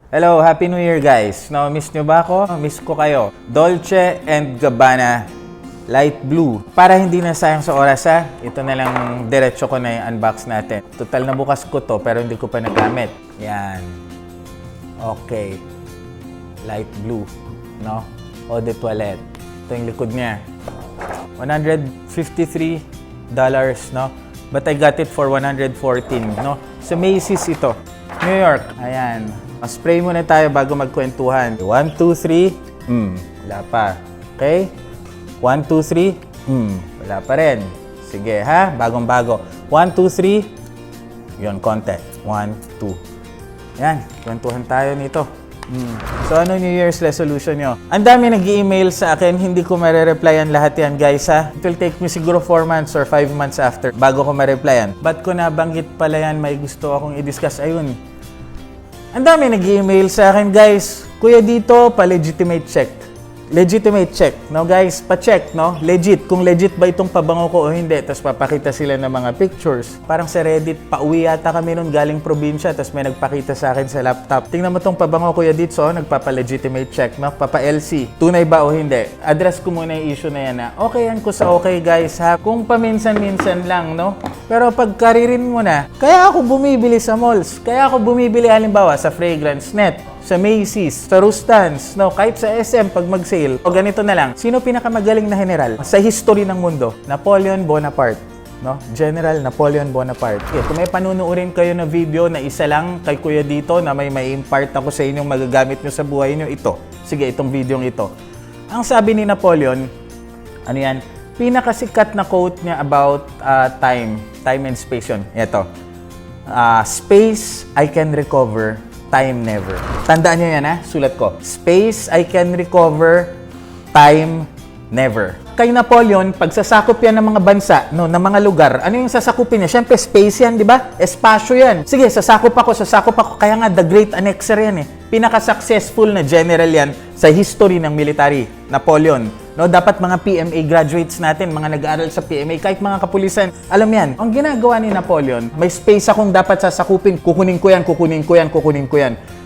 Hello, Happy New Year guys. No, miss nyo ba ako? Miss ko kayo. Dolce & Gabbana Light Blue. Para hindi na sayang sa oras ha, ito na lang diretso ko na yung unbox natin. Total na bukas ko to pero hindi ko pa nagamit. Yan. Okay. Light blue. No? Eau de toilette. Ito yung likod niya. $153, no? But I got it for $114, no? Sa Macy's ito. New York. Ayan. Spray muna tayo bago magkwentuhan. 1, 2, 3. Wala pa. Okay? 1, 2, 3. Wala pa rin. Sige, ha? Bagong-bago. 1, 2, 3. Yun, konti. 1, 2. Yan. Kwentuhan tayo nito. So, ano New Year's resolution nyo? Ang dami nag-email sa akin. Hindi ko mare-replyan lahat yan, guys, ha? It will take me siguro 4 months or 5 months after bago ko ma-replyan. Ba't ko nabanggit pala yan? May gusto akong i-discuss. Ayun. Ang dami nag-email sa akin, guys. Kuya dito, pa-legitimate check. Legitimate check. No, guys? Pa-check, no? Legit. Kung legit ba itong pabango ko o hindi. Tapos papakita sila ng mga pictures. Parang sa Reddit, pauwi yata kami nun galing probinsya. Tapos may nagpakita sa akin sa laptop. Tingnan mo itong pabango, Kuya Dito. So, nagpapa-legitimate check, no? Papa-LC. Tunay ba o hindi? Address ko muna yung issue na yan, na okay yan ko sa okay, guys, ha? Kung paminsan-minsan lang, no? Pero pag karirin mo na, kaya ako bumibili sa malls. Kaya ako bumibili halimbawa sa Fragrance Net, sa Macy's, sa Rustans, no, kahit sa SM pag mag-sale. O ganito na lang, sino pinakamagaling na general sa history ng mundo? Napoleon Bonaparte, no? General Napoleon Bonaparte. Okay, kung may panunuorin kayo na video na isa lang kay Kuya Dito na may impart ako sa inyong magagamit nyo sa buhay nyo, ito. Sige, itong video ito. Ang sabi ni Napoleon, ano yan? Pinakasikat na quote niya about time and space yun. Ito. Space, I can recover. Time never. Tandaan nyo yan, ha? Sulat ko. Space, I can recover. Time, never. Kay Napoleon, pagsasakop yan ng mga bansa, no, ng mga lugar, ano yung sasakupin niya? Siyempre, space yan, di ba? Espasyo yan. Sige, sasakop ako. Kaya nga, the great annexer yan, eh. Pinaka-successful na general yan sa history ng military. Napoleon. No, dapat mga PMA graduates natin, mga nag-aaral sa PMA, kahit mga kapulisan, alam yan. Ang ginagawa ni Napoleon, may space akong dapat sasakupin, kukunin ko yan.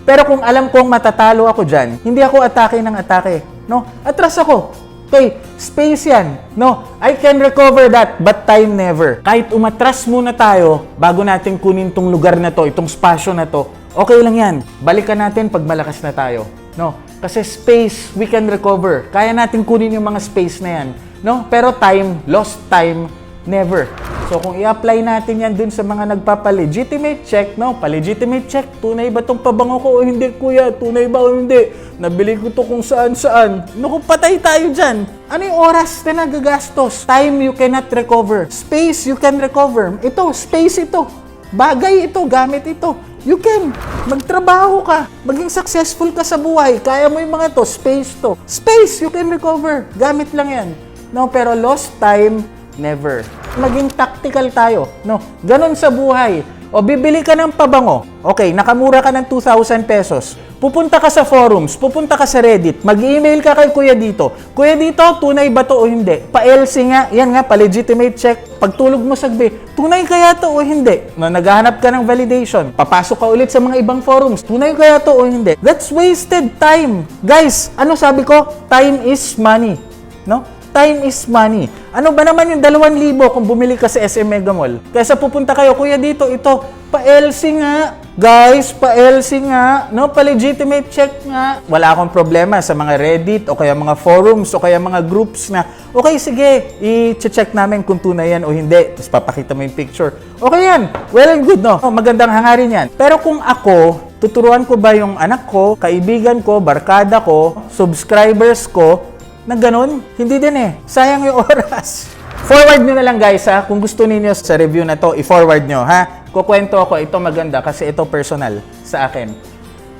Pero kung alam kong matatalo ako dyan, hindi ako atake ng atake. No? Atras ako. Okay, space yan. No, I can recover that, but time never. Kahit umatras muna tayo, bago natin kunin tong lugar na to, itong spasyo na to, okay lang yan. Balikan natin pag malakas na tayo. No? Kasi space, we can recover. Kaya natin kunin yung mga space na yan. No? Pero time, lost time, never. So kung i-apply natin yan dun sa mga nagpapa-legitimate check, no? Pa-legitimate check, tunay ba tong pabango ko o hindi, kuya? Tunay ba o hindi? Nabili ko to kung saan-saan. Naku, patay tayo dyan. Ano yung oras na nagagastos? Time you cannot recover. Space you can recover. Ito, space ito. Bagay ito, gamit ito. You can. Magtrabaho ka. Maging successful ka sa buhay. Kaya mo yung mga to. Space to. Space, you can recover. Gamit lang yan. No, pero lost time, never. Maging tactical tayo. No, ganun sa buhay. O bibili ka ng pabango. Okay, nakamura ka ng 2,000 pesos. Pupunta ka sa forums, pupunta ka sa Reddit, mag-email ka kay Kuya Dito. Kuya Dito, tunay ba to o hindi? Pa-LC nga, yan nga, pa-legitimate check. Pagtulog mo sagbi, tunay kaya to o hindi? No, naghahanap ka ng validation, papasok ka ulit sa mga ibang forums, tunay kaya to o hindi? That's wasted time. Guys, ano sabi ko? Time is money. No? Time is money. Ano ba naman yung 2,000 kung bumili ka sa SM Mega Mall? Kaysa pupunta kayo, Kuya Dito, ito, pa-LC nga. Guys, pa-LC nga. No, pa-legitimate check nga. Wala akong problema sa mga Reddit o kaya mga forums o kaya mga groups na, okay, sige, i-check namin kung tunay yan o hindi. Tapos papakita mo yung picture. Okay yan. Well and good, no? Magandang hangarin yan. Pero kung ako, tuturuan ko ba yung anak ko, kaibigan ko, barkada ko, subscribers ko, na ganun? Hindi din eh. Sayang yung oras. Forward nyo na lang, guys, ha. Kung gusto niyo sa review na to, i-forward nyo, ha. Kukwento ako, ito maganda kasi ito personal sa akin.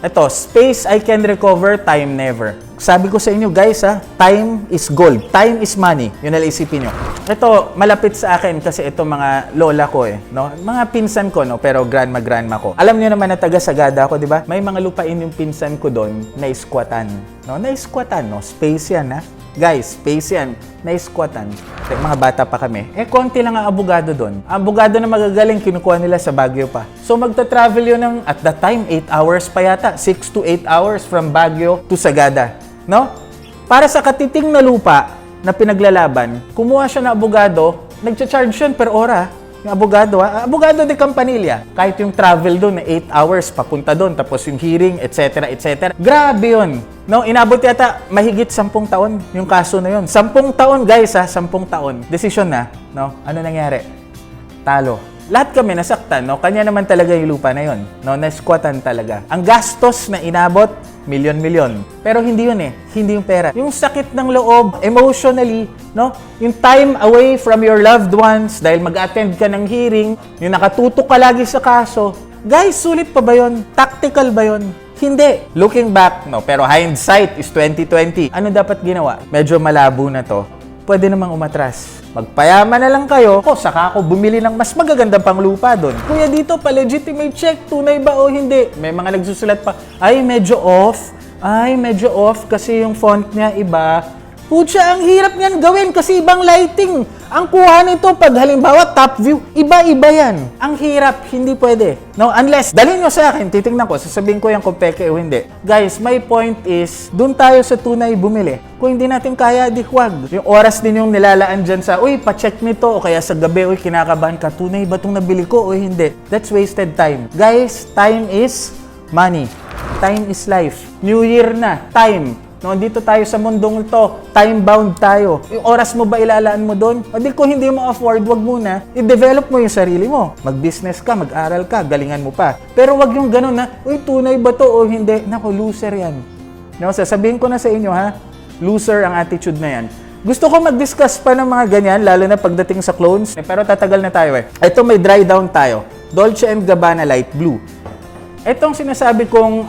Ito, space I can recover, time never. Sabi ko sa inyo, guys, ha, time is gold. Time is money. Yun na lang isipin nyo. Ito, malapit sa akin kasi ito mga lola ko eh. No? Mga pinsan ko, no? Pero grandma ko. Alam nyo naman na taga Sagada ako, di ba? May mga lupain yung pinsan ko doon na iskwatan. No? Na iskwatan, no? Space yan, ha? Guys, space yan. Na-squatan. Mga bata pa kami. Konti lang ang abogado doon. Ang abogado na magagaling, kinukuha nila sa Baguio pa. So, magta-travel yun ng, at that time, 8 hours pa yata. 6 to 8 hours from Baguio to Sagada. No? Para sa katiting na lupa na pinaglalaban, kumuha siya na abogado, nagcha-charge yun per ora. Yung abogado, abogado de Campanilla. Kahit yung travel doon na 8 hours papunta doon, tapos yung hearing, etc., etc. Grabe yun. No, inabot yata mahigit 10 taon yung kaso na yun. 10 taon, guys, 10 taon. Desisyon na, no? Ano nangyari? Talo. Lahat kami nasaktan, no? Kanya naman talaga yung lupa na yun, no? Na-squatan talaga. Ang gastos na inabot, milyon-milyon. Pero hindi yun hindi yung pera. Yung sakit ng loob, emotionally, no? Yung time away from your loved ones dahil mag-attend ka ng hearing, yung nakatutok ka lagi sa kaso. Guys, sulit pa ba yun? Tactical ba yun? Hindi. Looking back, no? Pero hindsight is 2020. Ano dapat ginawa? Medyo malabo na to. Pwede namang umatras. Magpayaman na lang kayo, saka ako bumili ng mas magagandang panglupa doon. Kuya, dito pa legitimate check, tunay ba o hindi? May mga nagsusulat pa, ay medyo off kasi yung font niya iba. Pucha, ang hirap niyan gawin kasi ibang lighting. Ang kuha nito pag halimbawa top view, iba-iba yan. Ang hirap, hindi pwede. No, unless, dalhin nyo sa akin, titingnan ko, sasabihin ko yan kung peke o hindi. Guys, my point is, dun tayo sa tunay bumili. Kung hindi natin kaya, di huwag. Yung oras din yung nilalaan dyan sa, uy, pa-check nito, o kaya sa gabi, uy, kinakabahan ka, tunay ba itong nabili ko o hindi? That's wasted time. Guys, time is money. Time is life. New Year na, time. No, dito tayo sa mundong ito, time-bound tayo. Yung oras mo ba ilalaan mo doon? O di kung hindi mo afford, wag muna. I-develop mo yung sarili mo. Mag-business ka, mag-aral ka, galingan mo pa. Pero wag yung ganun na, uy, tunay ba to o hindi? Naku, loser yan. No, sasabihin ko na sa inyo ha, loser ang attitude na yan. Gusto ko mag-discuss pa ng mga ganyan, lalo na pagdating sa clones. Pero tatagal na tayo Ito may dry down tayo. Dolce & Gabbana Light Blue. Itong sinasabi kong,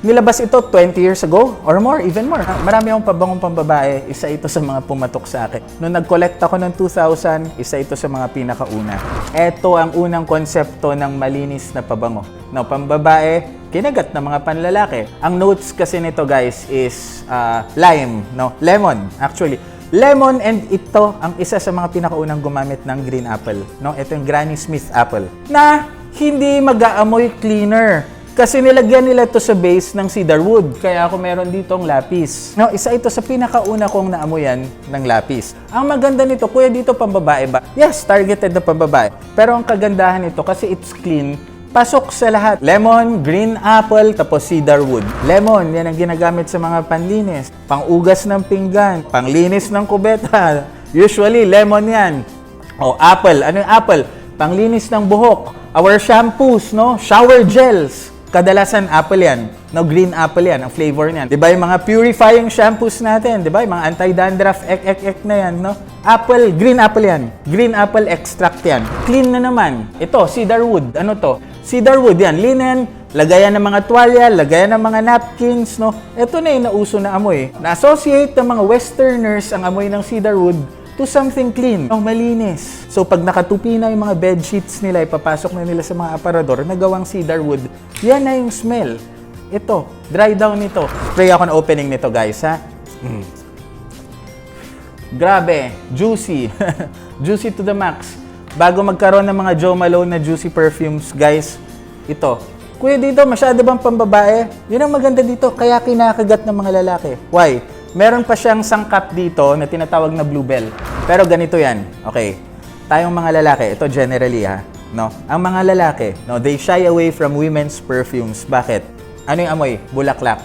nilabas ito 20 years ago or more, even more. Marami akong pabangong pambabae, isa ito sa mga pumatok sa akin. Nung nag-collect ako ng 2000, isa ito sa mga pinakauna. Ito ang unang konsepto ng malinis na pabango. No, pambabae, kinagat na mga panlalaki. Ang notes kasi nito guys is lime, no? Lemon, actually. Lemon, and ito ang isa sa mga pinakaunang gumamit ng green apple. No? Ito yung Granny Smith apple na hindi mag-aamoy cleaner. Kasi nilagyan nila ito sa base ng cedar wood. Kaya ako meron ditong lapis. No, isa ito sa pinakauna kong naamuyan ng lapis. Ang maganda nito, kuya, dito pambabae ba? Yes, targeted na pambabae. Pero ang kagandahan nito, kasi it's clean, pasok sa lahat. Lemon, green apple, tapos cedar wood. Lemon, yan ang ginagamit sa mga panlinis. Pangugas ng pinggan, panglinis ng kubeta. Usually, lemon yan. O, apple. Ano yung apple? Panglinis ng buhok. Our shampoos, no? Shower gels. Kadalasan apple yan. No, green apple yan, ang flavor niyan. 'Di ba yung mga purifying shampoos natin, 'di ba? Yung mga anti-dandruff na yan, no? Apple, green apple yan. Green apple extract yan. Clean na naman. Ito, cedar wood. Ano to? Cedar wood yan. Linen, lagayan ng mga tuwalya, lagayan ng mga napkins, no? Ito na yung nauso na amoy. Na-associate ng mga westerners ang amoy ng cedar wood to something clean, malinis. So pag nakatupi na yung mga bed sheets nila, ipapasok na nila sa mga aparador na gawang cedar wood, yan na yung smell. Ito, dry down nito. Spray ako ng opening nito, guys, ha? Grabe, juicy. Juicy to the max. Bago magkaroon ng mga Jo Malone na juicy perfumes, guys, ito. Kuya, dito, masyado bang pambabae? Yun ang maganda dito, kaya kinakagat ng mga lalaki. Why? Meron pa siyang sangkap dito na tinatawag na bluebell. Pero ganito yan. Okay. Tayong mga lalaki, ito generally ha, no? Ang mga lalaki, no, they shy away from women's perfumes. Bakit? Ano yung amoy? Bulaklak.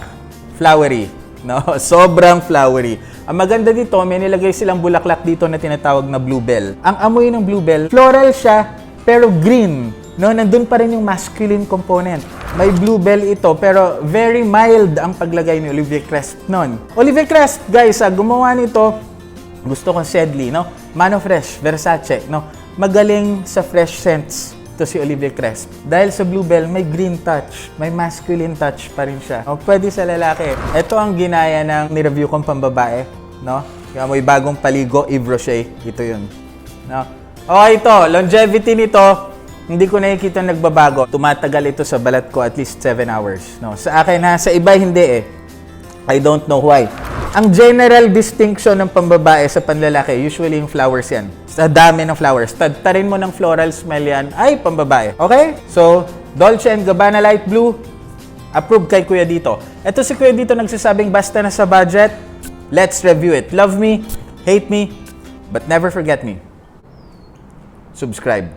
Flowery. No? Sobrang flowery. Ang maganda dito, may nilagay silang bulaklak dito na tinatawag na bluebell. Ang amoy ng bluebell, floral siya, pero green. No, nandun pa rin yung masculine component. May bluebell ito, pero very mild ang paglagay ni Olivier Cresp nun. Olivier Cresp, guys, gumawa nito, gusto kong Sedley, no? Mano Fresh, Versace, no? Magaling sa fresh scents to si Olivier Cresp. Dahil sa bluebell, may green touch, may masculine touch pa rin siya. O, pwede sa lalaki. Ito ang ginaya ng nireview kong pambabae, no? Yung may bagong paligo, Yves Rocher. Ito yun. No? Okay, ito, longevity nito, hindi ko nakikita nagbabago. Tumatagal ito sa balat ko at least 7 hours. No? Sa akin ha, sa iba hindi I don't know why. Ang general distinction ng pambabae sa panlalaki, usually yung flowers yan. Sa dami ng flowers. Tadtarin mo ng floral smell yan, ay pambabae. Okay? So, Dolce & Gabbana Light Blue, approved kay Kuya Dito. Ito si Kuya Dito nagsasabing basta na sa budget, let's review it. Love me, hate me, but never forget me. Subscribe.